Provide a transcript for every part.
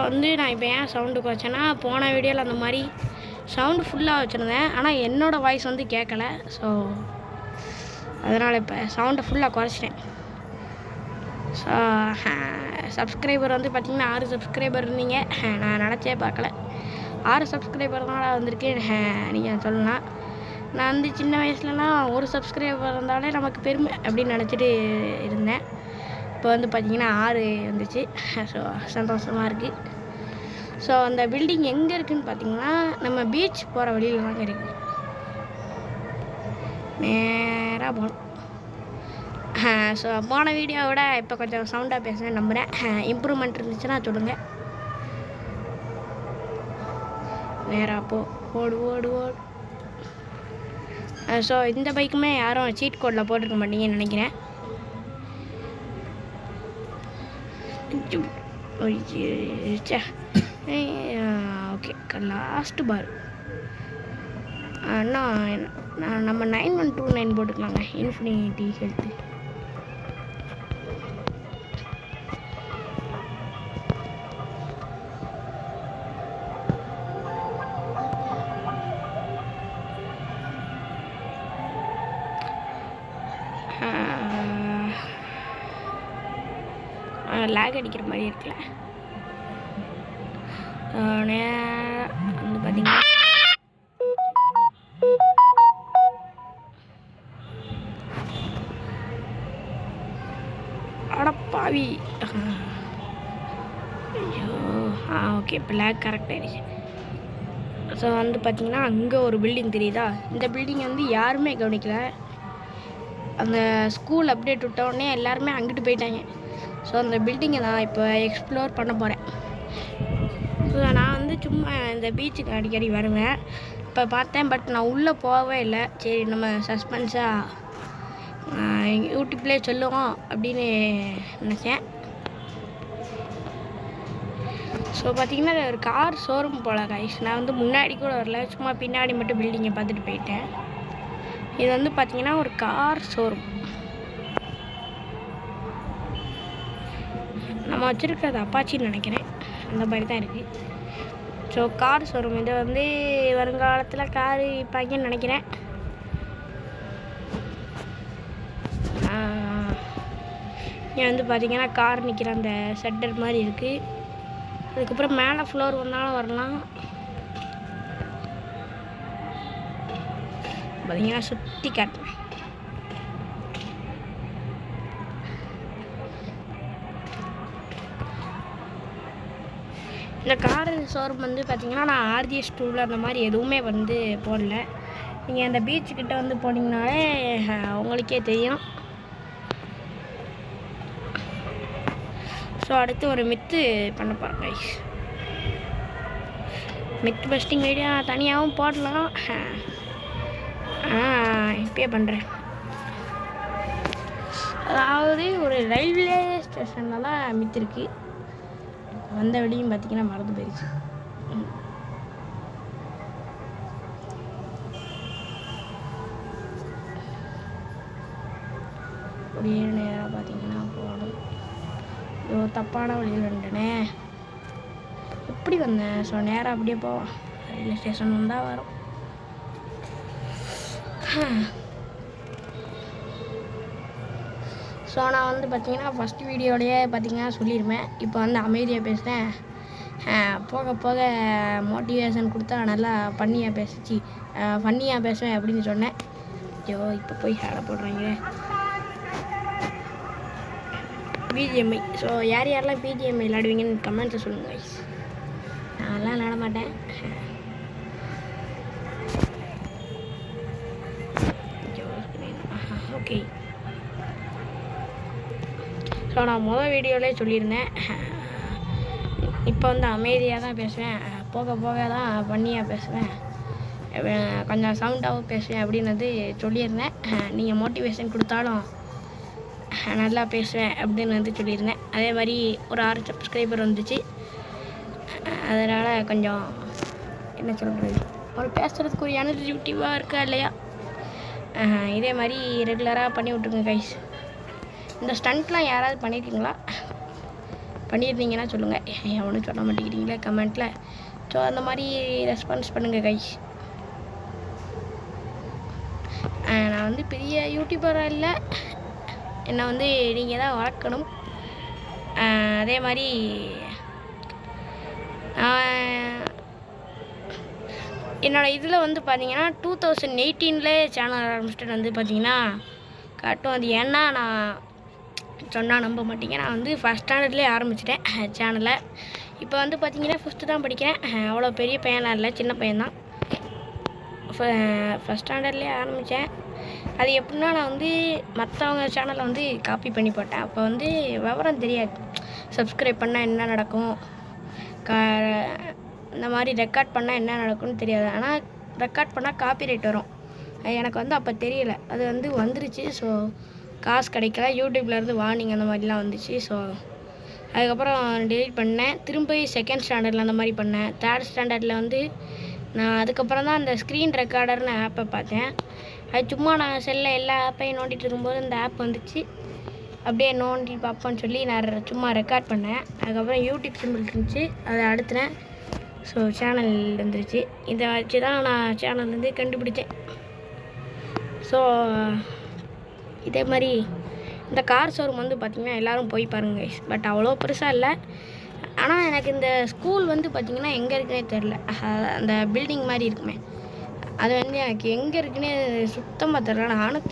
வந்து நான் இப்போ ஏன் சவுண்டு குறைச்சேன்னா, போன வீடியோவில் அந்த மாதிரி சவுண்டு ஃபுல்லாக வச்சுருந்தேன். ஆனால் என்னோடய வாய்ஸ் வந்து கேட்கல. ஸோ அதனால் இப்போ சவுண்டை ஃபுல்லாக குறைச்சிட்டேன். ஸோ சப்ஸ்கிரைபர் வந்து பார்த்திங்கன்னா 6 சப்ஸ்கிரைபர் இருந்தீங்க. நான் நினச்சே பார்க்கல 6 சப்ஸ்கிரைபர்னால வந்திருக்கு நீங்கள் சொல்லலாம். நான் வந்து சின்ன வயசுலலாம் ஒரு சப்ஸ்கிரைபர் இருந்தாலே நமக்கு பெருமை அப்படின்னு நினச்சிட்டு இருந்தேன். இப்போ வந்து பார்த்திங்கன்னா 6 வந்துச்சு. ஸோ சந்தோஷமாக இருக்குது. ஸோ அந்த பில்டிங் எங்கே இருக்குதுன்னு பார்த்திங்கன்னா நம்ம பீச் போகிற வழியில் தாங்க இருக்குது. நேராக போகணும். ஸோ போன வீடியோவோட இப்போ கொஞ்சம் சவுண்டாக பேசுகிறேன் நம்புகிறேன். இம்ப்ரூவ்மெண்ட் இருந்துச்சுன்னா சொல்லுங்கள். நேராக ஓடு ஓடு ஓடு. ஸோ இந்த பைக்குமே யாரும் சீட் கோடில் போட்டிருக்க மாட்டீங்கன்னு நினைக்கிறேன். ஓகே லாஸ்ட்டு பார் அண்ணா நம்ம 9129 போட்டுக்கலாங்க. Infinity health. லேக் அடிக்கிற மாதிரி இருக்குல்ல. வந்து பார்த்தீங்கன்னா அடப்பாவி. ஐயோ ஓகே இப்போ லேக் கரெக்ட் ஆகிடுச்சு. ஸோ வந்து பார்த்திங்கன்னா அங்கே ஒரு பில்டிங் தெரியுதா? இந்த பில்டிங் வந்து யாருமே கவனிக்கல. அந்த ஸ்கூல் அப்டேட் விட்டோடனே எல்லாருமே அங்கிட்டு போயிட்டாங்க. ஸோ அந்த பில்டிங்கை நான் இப்போ எக்ஸ்ப்ளோர் பண்ண போகிறேன். ஸோ நான் வந்து சும்மா இந்த பீச்சுக்கு அடிக்கடி வருவேன். இப்போ பார்த்தேன், பட் நான் உள்ளே போகவே இல்லை. சரி நம்ம சஸ்பென்ஸாக யூடியூப்லேயே சொல்லுவோம் அப்படின்னு நினச்சேன். ஸோ பார்த்திங்கன்னா ஒரு கார் ஷோரூம் போல் கைஸ். நான் வந்து முன்னாடி கூட வரல, சும்மா பின்னாடி மட்டும் பில்டிங்கை பார்த்துட்டு போயிட்டேன். இது வந்து பார்த்திங்கன்னா ஒரு கார் ஷோரூம். நம்ம வச்சுருக்கிறது அப்பாச்சின்னு நினைக்கிறேன், அந்த மாதிரி தான் இருக்குது. So car showroom. இது வந்து வருங்காலத்தில் காரு விற்பாங்கன்னு நினைக்கிறேன். இங்கே வந்து பார்த்திங்கன்னா கார் நிற்கிற அந்த ஷட்டர் மாதிரி இருக்குது. அதுக்கப்புறம் மேலே ஃப்ளோர் வந்தாலும் வரலாம். பார்த்திங்கன்னா சுற்றி காட்டுறேன். இந்த கார் ஷோரூம் வந்து பார்த்திங்கன்னா நான் RGS 2 அந்த மாதிரி எதுவுமே வந்து போடல. நீங்கள் அந்த பீச்சுக்கிட்ட வந்து போனீங்கனாலே உங்களுக்கே தெரியும். ஸோ அடுத்து ஒரு மித்து பண்ண போகிறேன் கைஸ். மித்து பஸ்டிங் வீடியோ தனியாகவும் போடலாம். இப்பயே பண்ணுறேன். அதாவது ஒரு ரயில்வே ஸ்டேஷனில் தான் மித்து இருக்குது. வந்த வழியும் பார்த்திங்கன்னா மறந்து போயிடுச்சு. அப்படியே நேராக பார்த்திங்கன்னா போகணும். ஐயோ தப்பான வழியில் வந்துட்டேனே. எப்படி வந்தேன்? ஸோ நேராக அப்படியே போவோம். ரயில்வே ஸ்டேஷன் வந்தால் வரும். ஸோ நான் வந்து பார்த்திங்கன்னா ஃபஸ்ட் வீடியோலேயே பார்த்திங்கன்னா சொல்லியிருப்பேன். இப்போ வந்து அமைதியாக பேசுகிறேன். போக போக மோட்டிவேஷன் கொடுத்தா நல்லா ஃபன்னியாக பேசுவேன் அப்படின்னு சொன்னேன். ஐயோ இப்போ போய் ஹேட போடுறாங்க பிஜிஎம்ஐ. ஸோ யாரெல்லாம் பிஜிஎம்ஐ விளையாடுவீங்கன்னு கமெண்ட்ஸை சொல்லுங்கள் கைஸ். நான்லாம் விளையாட மாட்டேன். ஓகே ஸோ நான் மொதல் வீடியோவிலே சொல்லியிருந்தேன், இப்போ வந்து அமைதியாக தான் பேசுவேன், போக போக தான் பண்ணியாக பேசுவேன், கொஞ்சம் சவுண்டாகவும் பேசுவேன் அப்படின்னு சொல்லியிருந்தேன். நீங்கள் மோட்டிவேஷன் கொடுத்தாலும் நல்லா பேசுவேன் அப்படின்னு சொல்லியிருந்தேன். அதே மாதிரி ஒரு 6 சப்ஸ்கிரைபர் வந்துச்சு. அதனால் கொஞ்சம் என்ன சொல்கிறது, ஒரு பேசுகிறதுக்கு ஒரு எனர்ஜிட்டிவாக இருக்கா இல்லையா? இதே மாதிரி ரெகுலராக பண்ணி விட்ருங்க கைஸ். இந்த ஸ்டண்ட்லாம் யாராவது பண்ணியிருக்கீங்களா? பண்ணியிருந்தீங்கன்னா சொல்லுங்கள். எவனும் சொல்ல மாட்டேங்கிறீங்களே கமெண்ட்டில். ஸோ அந்த மாதிரி ரெஸ்பான்ஸ் பண்ணுங்கள் கைஸ். நான் வந்து பெரிய யூடியூபராக இல்லை, என்னை வந்து நீங்கள் தான் வளர்க்கணும். அதே மாதிரி என்னோடய இதில் வந்து பார்த்தீங்கன்னா 2018 சேனல் ஆரம்பிச்சிட்டு வந்து பார்த்தீங்கன்னா கரெக்டும். அது ஏன்னா நான் சொன்னால் நம்ப மாட்டீங்க, நான் வந்து ஃபஸ்ட் ஸ்டாண்டர்ட்லேயே ஆரம்பிச்சிட்டேன் சேனலை. இப்போ வந்து பார்த்தீங்கன்னா 5th தான் படிக்கிறேன். அவ்வளோ பெரிய பையன்லாம் இல்லை, சின்ன பையன்தான். ஃபஸ்ட் ஸ்டாண்டர்ட்லேயே ஆரம்பித்தேன். அது எப்படின்னா நான் வந்து மற்றவங்க சேனலை வந்து காப்பி பண்ணி போட்டேன். அப்போ வந்து விவரம் தெரியாது, சப்ஸ்கிரைப் பண்ணால் என்ன நடக்கும், இந்த மாதிரி ரெக்கார்ட் பண்ணால் என்ன நடக்கும்னு தெரியாது. ஆனால் ரெக்கார்ட் பண்ணால் காப்பிரைட் வரும். எனக்கு வந்து அப்போ தெரியலை, அது வந்து வந்துருச்சு. ஸோ காசு கிடைக்கல, யூடியூப்லேருந்து வார்னிங் அந்த மாதிரிலாம் வந்துச்சு. ஸோ அதுக்கப்புறம் டெலிட் பண்ணேன். திரும்ப 2nd ஸ்டாண்டர்டில் அந்த மாதிரி பண்ணேன். 3rd ஸ்டாண்டர்டில் வந்து நான் அதுக்கப்புறம் தான் அந்த ஸ்க்ரீன் ரெக்கார்டர்னு ஆப்பை பார்த்தேன். அது சும்மா நான் செல்லில் எல்லா ஆப்பையும் நோண்டிட்டு இருக்கும்போது இந்த ஆப் வந்துச்சு. அப்படியே நோண்டி பார்ப்போன்னு சொல்லி நான் சும்மா ரெக்கார்ட் பண்ணேன். அதுக்கப்புறம் யூடியூப் சிம்பிள் இருந்துச்சு, அதை அடுத்துனேன். So channel இருந்துருச்சு. இதை வச்சு தான் நான் சேனல் வந்து கண்டுபிடிச்சேன். ஸோ இதே மாதிரி இந்த கார் ஷோரூம் வந்து பார்த்திங்கன்னா எல்லோரும் போய் பாருங்க கைஸ். பட் அவ்வளோ பெருசாக இல்லை. ஆனால் எனக்கு இந்த ஸ்கூல் வந்து பார்த்திங்கன்னா எங்கே இருக்குன்னே தெரில. அந்த பில்டிங் மாதிரி இருக்குமே, அது வந்து எனக்கு எங்கே இருக்குன்னே சுத்தமாக தெரில. நானும்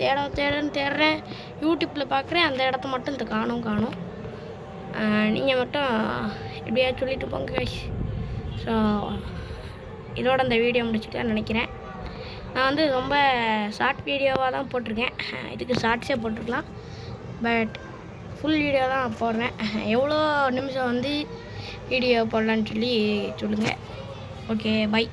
தேடுறேன், யூடியூப்பில் பார்க்குறேன், அந்த இடத்த மட்டும் இந்த காணும். நீங்கள் மட்டும் எப்படியாவது சொல்லிட்டு போங்க கைஸ். ஸோ இதோட இந்த வீடியோ முடிச்சுக்கலான்னு நினைக்கிறேன். நான் வந்து ரொம்ப ஷார்ட் வீடியோவாக தான் போட்டிருக்கேன். இதுக்கு ஷார்ட்ஸே போட்டிருக்கலாம், பட் ஃபுல் வீடியோ தான் நான் போடுறேன். எவ்வளோ நிமிஷம் வந்து வீடியோ போடலான்னு சொல்லி சொல்லுங்கள். Okay, by.